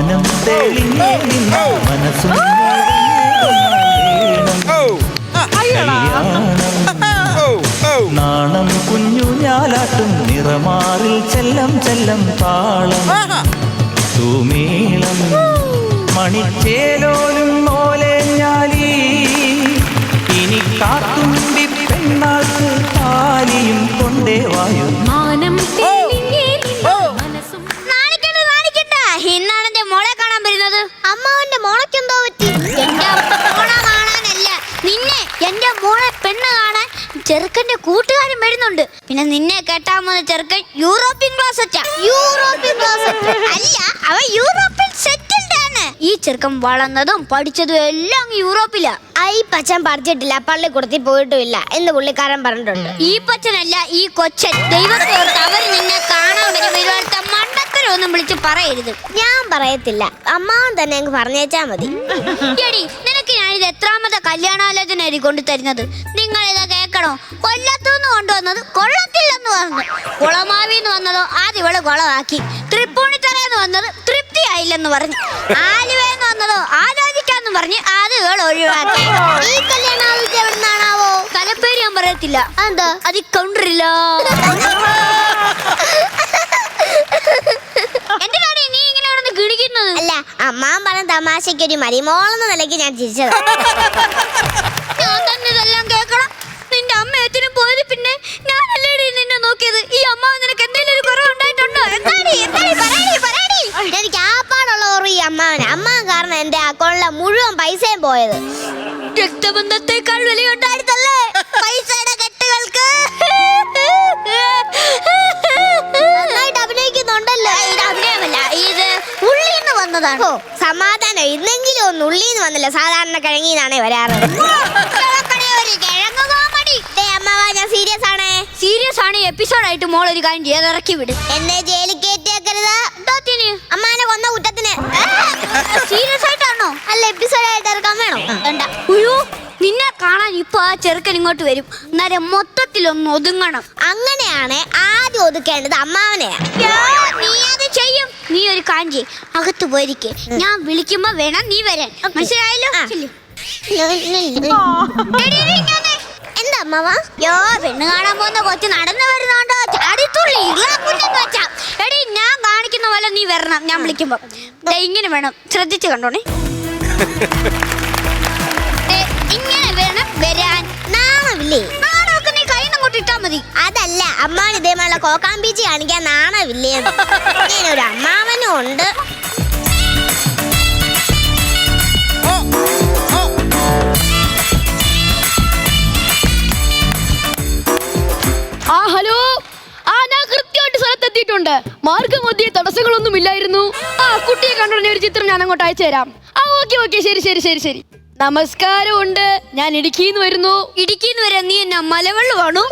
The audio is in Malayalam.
മാനം തെളിഞ്ഞേ നിന്ന മനസ്സും നാണം കുഞ്ഞു ഞാലാട്ടും നിറമാറിൽ ചെല്ലം ചെല്ലം താളം തൂമേളം മണിച്ചേലോലും മോലേഞ്ഞാലി ഇനി കാത്തുമ്പി പെണ്ണാൾക്ക് താലിയും കൊണ്ടേ വായു മാനം ഇന്നാണ് എന്റെ മോളെ കാണാൻ വരുന്നത്. അമ്മാവന്റെ മോളക്കെന്തോ പറ്റി? എന്റെ മോളെ കാണാനല്ല, നിന്നെ എന്റെ മോളെ പെണ്ണ് കാണാൻ ചെറുക്കന്റെ കൂട്ടുകാരൻ വരുന്നുണ്ട്. പിന്നെ നിന്നെ കേട്ടാമോ ചെറുക്കൻ യൂറോപ്യൻ ക്ലോസറ്റാ. യൂറോപ്യൻ ക്ലോസറ്റ് അല്ല, അവ യൂറോപ്പിൽ സെറ്റിൽഡ് ആണ്. ഈ ചെറുക്കൻ വളർന്നതും പഠിച്ചതും എല്ലാം യൂറോപ്പിലാ. ഈ പച്ചൻ പഠിച്ചിട്ടില്ല, പള്ളിക്കൂടത്തിൽ പോയിട്ടുമില്ല എന്ന് പുള്ളിക്കാരൻ പറഞ്ഞിട്ടുണ്ട്. ഈ പച്ചനല്ല, ഈ കൊച്ചൻ. ദൈവത്തെ അവർ നിന്നെ കാണാൻ വരും. ഇവിടുത്തെ മണ്ടത്തരൊന്നും വിളിച്ച് പറയരുത്. ഞാൻ പറയത്തില്ല, അമ്മാവൻ തന്നെ അങ്ങ് പറഞ്ഞേച്ചാ മതി. എടി, നിനക്ക് ഞാനിത് എത്രാമത്തെ കല്യാണാലോചന കൊണ്ട് തരുന്നത്? നിങ്ങൾ ഇത് കേൾക്കണോ? കൊല്ലത്തുനിന്ന് കൊണ്ടുവന്നത് കൊള്ളത്തില്ലെന്ന് പറഞ്ഞു. കുളമാവിന്ന് വന്നതോ ആദ്യം ഇവള് കുളമാക്കി. തൃപ്പൂണിത്തറയെന്ന് വന്നത് തൃപ്തിയായില്ലെന്ന് പറഞ്ഞു. ആലുവയെന്ന് വന്നതോ ആലോചിക്കാന്ന് പറഞ്ഞ് അത് ഇവൾ ഒഴിവാക്കി. ഈ കല്യാണാലോചന എവിടുന്നാണാവോ? തലപ്പേര് ഞാൻ പറയത്തില്ല. എന്താ അത് കൗണ്ടറില്ല. എന്തിനാണ് നീ ഇങ്ങനെ കിണിക്കുന്നത്? അല്ല, അമ്മാൻ പറഞ്ഞ തമാശയ്ക്ക് ഒരു മരിമോളെന്ന നിലയ്ക്ക് ഞാൻ ചിരിച്ചത്. ഞാൻ തന്നെ ഇതെല്ലാം കേൾക്കണം. നിന്റെ അമ്മ എത്തിനും പോയത് പിന്നെ ഞാനല്ലേ നിന്നെ നോക്കിയത്. ഈ അമ്മാവ് നിനക്ക് എന്തെങ്കിലും ഒരു കുറവുണ്ടായിട്ടുണ്ടോ? എനിക്ക് ആപ്പാടുള്ള ഓർമ്മ ഈ അമ്മാവന്. അമ്മാവൻ കാരണം എന്റെ അക്കൗണ്ടിലെ മുഴുവൻ പൈസയും പോയത്. രക്തബന്ധത്തെക്കാൾ വിലയുണ്ടായിരുന്നല്ലേ പൈസയുടെ കെട്ടുകൾക്ക്. നന്നായിട്ട് അഭിനയിക്കുന്നുണ്ടല്ലോ. ഇത് അഭിനയമല്ല, ഇത് ഉള്ളിന്ന് വന്നതാണ്. സമാധാനം, ഇന്നെങ്കിലും ഒന്ന് ഉള്ളിന്ന് വന്നില്ല. സാധാരണ കിഴങ്ങിന്നാണേ വരാറ്. ഞാൻ സീരിയസ് ആണ്. സീരിയസ് ആണ്. എപ്പിസോഡായിട്ട് മോൾ ഒരു കാര്യം ചെയ്ത് ഇറക്കി വിട്. എന്നെ ജയിലിൽ കയറ്റിയേക്കരുത്. അമ്മാനെ കൊന്ന കുറ്റത്തിന്. സീരിയസ് ആയിട്ടാണോ? അല്ല, എപ്പിസോഡായിട്ട് ഇറക്കാൻ വേണോ? അയ്യോ, നിന്നെ കാണാൻ ഇപ്പൊ ആ ചെറുക്കൻ ഇങ്ങോട്ട് വരും. നേരം മൊത്തത്തിലൊന്ന് ഒതുങ്ങണം. അങ്ങനെയാണ് ആദ്യം ഒതുക്കേണ്ടത് അമ്മാവനെയാ. നീ അത് ചെയ്യും. നീ ഒരു കാഞ്ചി അകത്ത് പോയിരിക്കെ. ഞാൻ വിളിക്കുമ്പോ വേണം നീ വരാൻ. മനസ്സിലായല്ലോ? എന്താ അമ്മാവ? യോ, പെണ്ണ് കാണാൻ പോകുന്ന കൊച്ചു നടന്നു വരുന്നോണ്ടോ ചാടിത്തുള്ളി വെച്ചാ. എടി, ഞാൻ കാണിക്കുന്ന പോലെ നീ വരണം. ഞാൻ വിളിക്കുമ്പോ ഇങ്ങനെ വേണം. ശ്രദ്ധിച്ചു കണ്ടോണേ. ഇങ്ങനെ വേണം വരാൻ. നാണമില്ലേ? നാണമൊക്കെ നീ കൈ അങ്ങോട്ട് ഇട്ടാ മതി. അതല്ല, അമ്മാവൻ ഇതേമായുള്ള കോക്കാമ്പീച്ചി കാണിക്കാൻ നാണമില്ലേ? ഇങ്ങനെ ഒരു അമ്മാവനും ഉണ്ട്. ഹലോ, ഞാൻ കൃത്യമായിട്ട് സ്ഥലത്തെത്തിയിട്ടുണ്ട്. മാർഗമധ്യേ തടസ്സങ്ങളൊന്നും ഇല്ലായിരുന്നു. കുട്ടിയെ കണ്ടുടനെ ഒരു ചിത്രം ഞാൻ അങ്ങോട്ട് അയച്ചു തരാം. ഓക്കെ, ശരി. നമസ്കാരമുണ്ട്, ഞാൻ ഇടുക്കിന്ന് വരുന്നു. ഇടുക്കിന്ന് വരാൻ നീ എന്നാ മലവെള്ളമാണോ?